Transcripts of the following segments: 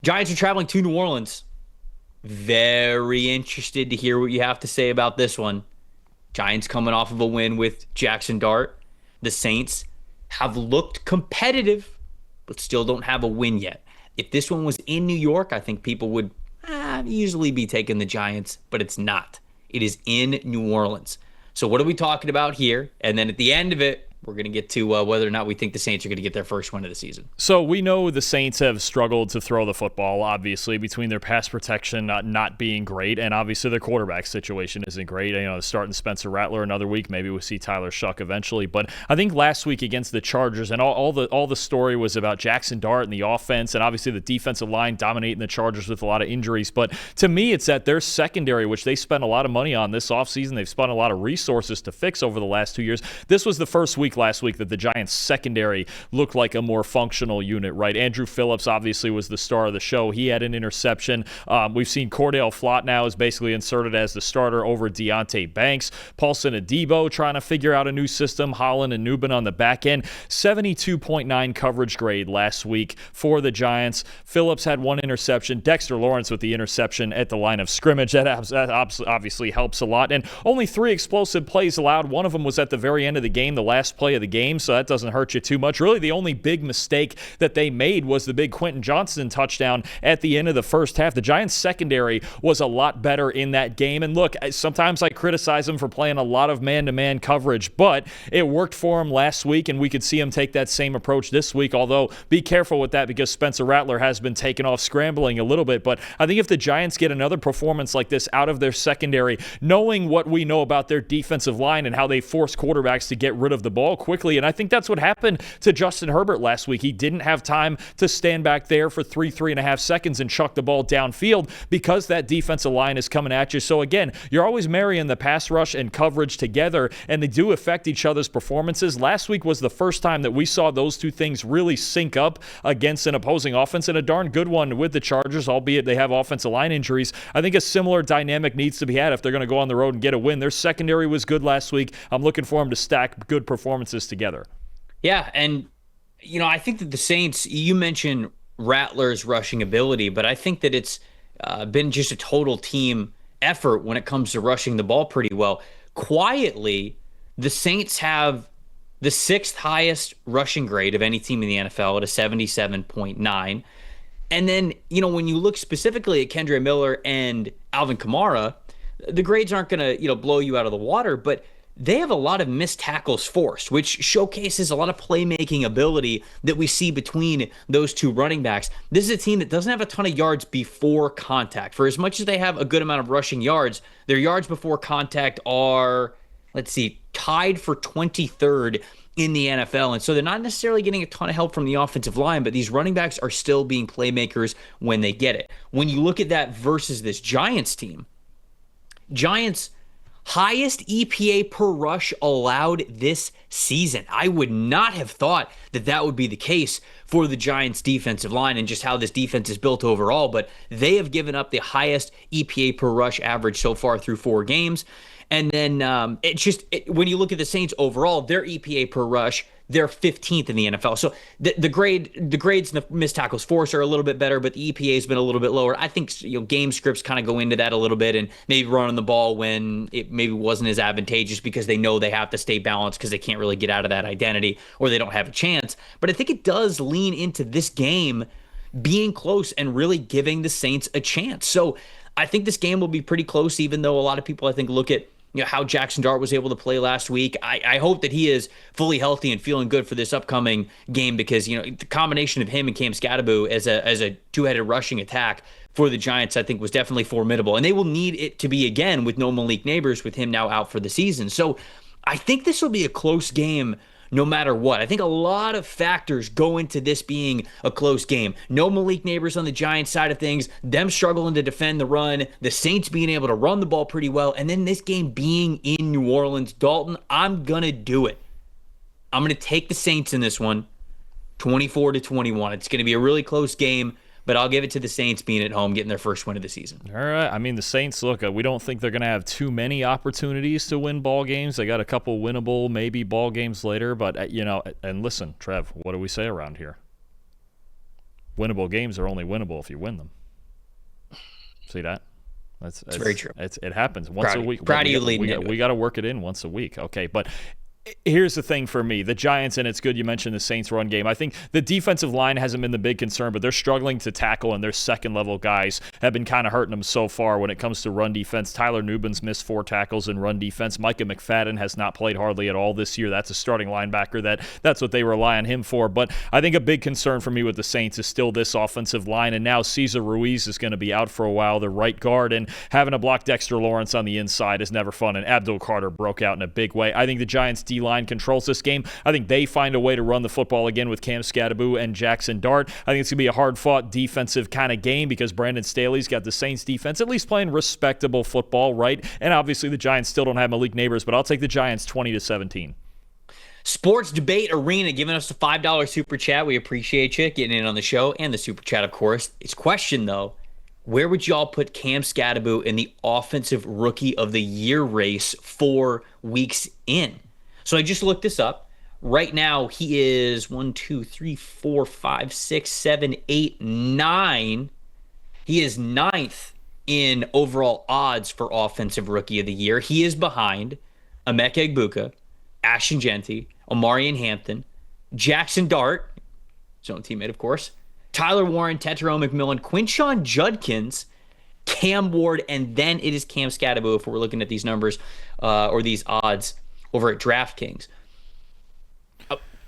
Giants are traveling to New Orleans. Very interested to hear what you have to say about this one. Giants coming off of a win with Jackson Dart. The Saints have looked competitive, but still don't have a win yet. If this one was in New York, I think people would easily be taking the Giants, but it's not. It is in New Orleans. So what are we talking about here? And then at the end of it, we're going to get to whether or not we think the Saints are going to get their first win of the season. So we know the Saints have struggled to throw the football, obviously, between their pass protection not being great, and obviously their quarterback situation isn't great. Starting Spencer Rattler another week, maybe we'll see Tyler Shuck eventually. But I think last week against the Chargers, and all the story was about Jackson Dart and the offense, and obviously the defensive line dominating the Chargers with a lot of injuries. But to me, it's that their secondary, which they spent a lot of money on this offseason, they've spent a lot of resources to fix over the last 2 years. This was the first week last week that the Giants secondary looked like a more functional unit, right? Andrew Phillips obviously was the star of the show. He had an interception. We've seen Cordell Flott now is basically inserted as the starter over Deonte Banks. Paulson Adebo trying to figure out a new system. Holland and Nubin on the back end. 72.9 coverage grade last week for the Giants. Phillips had one interception. Dexter Lawrence with the interception at the line of scrimmage. That obviously helps a lot. And only 3 explosive plays allowed. One of them was at the very end of the game, the last play of the game, so that doesn't hurt you too much. Really, the only big mistake that they made was the big Quentin Johnston touchdown at the end of the first half. The Giants' secondary was a lot better in that game. And look, sometimes I criticize them for playing a lot of man-to-man coverage, but it worked for them last week, and we could see them take that same approach this week, although be careful with that because Spencer Rattler has been taken off scrambling a little bit. But I think if the Giants get another performance like this out of their secondary, knowing what we know about their defensive line and how they force quarterbacks to get rid of the ball quickly, and I think that's what happened to Justin Herbert last week. He didn't have time to stand back there for 3.5 seconds and chuck the ball downfield because that defensive line is coming at you. So again, you're always marrying the pass rush and coverage together, and they do affect each other's performances. Last week was the first time that we saw those two things really sync up against an opposing offense, and a darn good one with the Chargers, albeit they have offensive line injuries. I think a similar dynamic needs to be had if they're going to go on the road and get a win. Their secondary was good last week. I'm looking for them to stack good performances together. Yeah, and I think that the Saints, you mentioned Rattler's rushing ability, but I think that it's been just a total team effort when it comes to rushing the ball pretty well. Quietly, the Saints have the 6th highest rushing grade of any team in the NFL at a 77.9. And then, when you look specifically at Kendre Miller and Alvin Kamara, the grades aren't going to, blow you out of the water, but they have a lot of missed tackles forced, which showcases a lot of playmaking ability that we see between those two running backs. This is a team that doesn't have a ton of yards before contact. For as much as they have a good amount of rushing yards, their yards before contact are, tied for 23rd in the NFL. And so they're not necessarily getting a ton of help from the offensive line, but these running backs are still being playmakers when they get it. When you look at that versus this Giants team, Giants highest EPA per rush allowed this season. I would not have thought that that would be the case for the Giants defensive line and just how this defense is built overall, but they have given up the highest EPA per rush average so far through 4 games. And then when you look at the Saints overall, their EPA per rush, they're 15th in the NFL. So the grades and the missed tackles forced are a little bit better, but the EPA has been a little bit lower. I think game scripts kind of go into that a little bit, and maybe running the ball when it maybe wasn't as advantageous because they know they have to stay balanced because they can't really get out of that identity or they don't have a chance. But I think it does lean into this game being close and really giving the Saints a chance. So I think this game will be pretty close, even though a lot of people I think look at how Jackson Dart was able to play last week. I hope that he is fully healthy and feeling good for this upcoming game because, the combination of him and Cam Scatterbo as a two-headed rushing attack for the Giants, I think, was definitely formidable. And they will need it to be again with no Malik Neighbors, with him now out for the season. So I think this will be a close game no matter what. I think a lot of factors go into this being a close game. No Malik Neighbors on the Giants side of things, them struggling to defend the run, the Saints being able to run the ball pretty well, and then this game being in New Orleans. Dalton, I'm going to do it. I'm going to take the Saints in this one, 24-21. It's going to be a really close game, but I'll give it to the Saints being at home, getting their first win of the season. All right. I mean, the Saints, look, we don't think they're going to have too many opportunities to win ball games. They got a couple winnable, maybe ball games later. But, and listen, Trev, what do we say around here? winnable games are only winnable if you win them. See that? That's very true. It happens once a week. Proud of you leading into it. We got to work it in once a week. Okay, but here's the thing for me. The Giants, and it's good you mentioned the Saints run game. I think the defensive line hasn't been the big concern, but they're struggling to tackle, and their second-level guys have been kind of hurting them so far when it comes to run defense. Tyler Nubin's missed 4 tackles in run defense. Micah McFadden has not played hardly at all this year. That's a starting linebacker. That's what they rely on him for. But I think a big concern for me with the Saints is still this offensive line, and now Cesar Ruiz is going to be out for a while, the right guard, and having to block Dexter Lawrence on the inside is never fun, and Abdul Carter broke out in a big way. I think the Giants' D-line controls this game. I think they find a way to run the football again with Cam Scadaboo and Jackson Dart. I think it's going to be a hard-fought defensive kind of game because Brandon Staley's got the Saints defense at least playing respectable football, right? And obviously the Giants still don't have Malik Neighbors, but I'll take the Giants 20-17. Sports Debate Arena giving us a $5 super chat. We appreciate you getting in on the show and the super chat, of course. It's question, though. Where would y'all put Cam Scadaboo in the Offensive Rookie of the Year race 4 weeks in? So I just looked this up. Right now, he is 1, 2, 3, 4, 5, 6, 7, 8, 9. He is 9th in overall odds for Offensive Rookie of the Year. He is behind Emeka Egbuka, Ashton Genty, Omarion Hampton, Jackson Dart, his own teammate, of course, Tyler Warren, Tetairoa McMillan, Quinshon Judkins, Cam Ward, and then it is Cam Scadaboo if we're looking at these numbers or these odds over at DraftKings.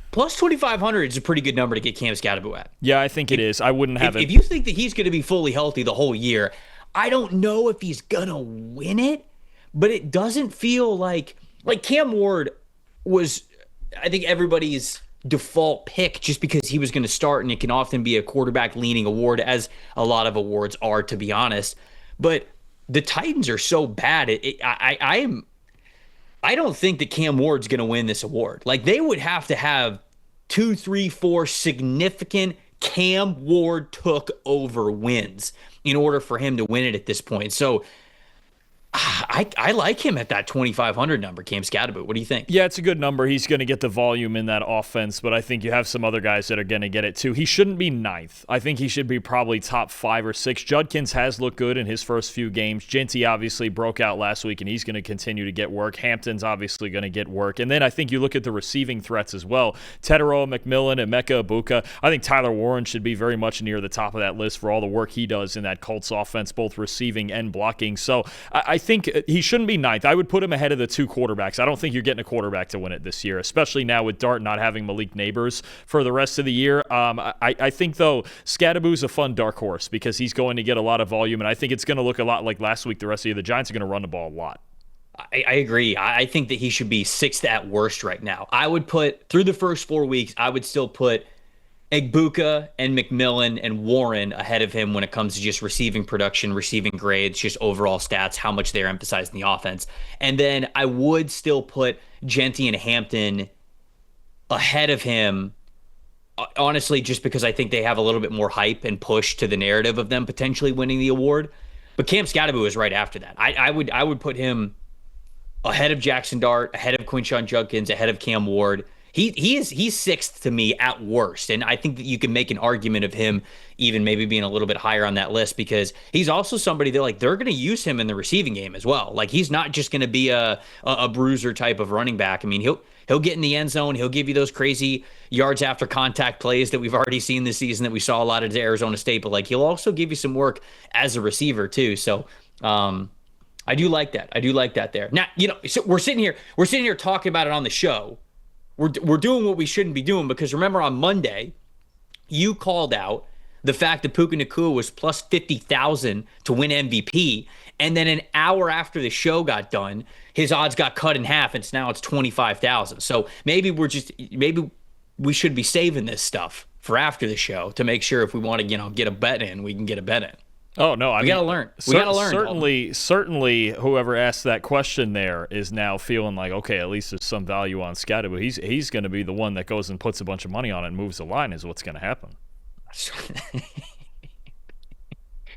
Plus 2,500 is a pretty good number to get Cam Scadaboo at. Yeah, I think it is. I wouldn't have it. If you think that he's going to be fully healthy the whole year, I don't know if he's going to win it, but it doesn't feel like Cam Ward was, I think, everybody's default pick just because he was going to start, and it can often be a quarterback-leaning award, as a lot of awards are, to be honest. But the Titans are so bad. I don't think that Cam Ward's going to win this award. Like, they would have to have 2, 3, 4 significant Cam Ward took over wins in order for him to win it at this point. So I like him at that 2,500 number, Cam Scadaboo. What do you think? Yeah, it's a good number. He's going to get the volume in that offense, but I think you have some other guys that are going to get it too. He shouldn't be 9th. I think he should be probably top 5 or 6. Judkins has looked good in his first few games. Genty obviously broke out last week, and he's going to continue to get work. Hampton's obviously going to get work. And then I think you look at the receiving threats as well. Tetairoa McMillan, Emeka Egbuka. I think Tyler Warren should be very much near the top of that list for all the work he does in that Colts offense, both receiving and blocking. So I think he shouldn't be 9th. I would put him ahead of the 2 quarterbacks. I don't think you're getting a quarterback to win it this year, especially now with Dart not having Malik Neighbors for the rest of the year. I think, though, Scadaboo's a fun dark horse because he's going to get a lot of volume, and I think it's going to look a lot like last week the rest of the year. The Giants are going to run the ball a lot. I agree. I think that he should be 6th at worst right now. I would put, through the first 4 weeks, I would still put Egbuka and McMillan and Warren ahead of him when it comes to just receiving production, receiving grades, just overall stats, how much they're emphasizing the offense. And then I would still put Genty and Hampton ahead of him, honestly, just because I think they have a little bit more hype and push to the narrative of them potentially winning the award. But Cam Scadaboo is right after that. I would put him ahead of Jackson Dart, ahead of Quinshon Judkins, ahead of Cam Ward. He's 6th to me at worst, and I think that you can make an argument of him even maybe being a little bit higher on that list because he's also somebody that they're going to use him in the receiving game as well. Like, he's not just going to be a bruiser type of running back. I mean, he'll get in the end zone, he'll give you those crazy yards after contact plays that we've already seen this season that we saw a lot at Arizona State, but he'll also give you some work as a receiver too. So I do like that. I do like that there. Now, so we're sitting here talking about it on the show. We're doing what we shouldn't be doing because remember on Monday, you called out the fact that Puka Nacua was plus 50,000 to win MVP, and then an hour after the show got done, his odds got cut in half, and now it's 25,000. So maybe we should be saving this stuff for after the show to make sure if we want to get a bet in, we can get a bet in. Oh, no. We got to learn. We got to learn. Certainly, whoever asked that question there is now feeling like, okay, at least there's some value on Scadaboo. He's going to be the one that goes and puts a bunch of money on it and moves the line is what's going to happen.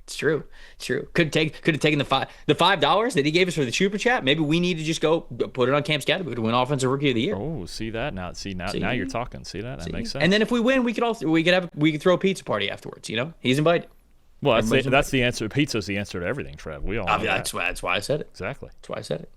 It's true. It's true. Could have taken the $5 that he gave us for the super chat. Maybe we need to just go put it on Cam Scatterbo to win Offensive Rookie of the Year. Oh, see that now? Now you're talking. See that? That makes sense. And then if we win, we could throw a pizza party afterwards. You know, he's invited. Well, that's the answer. Pizza's the answer to everything, Trev. We all know that. That's why I said it. Exactly. That's why I said it.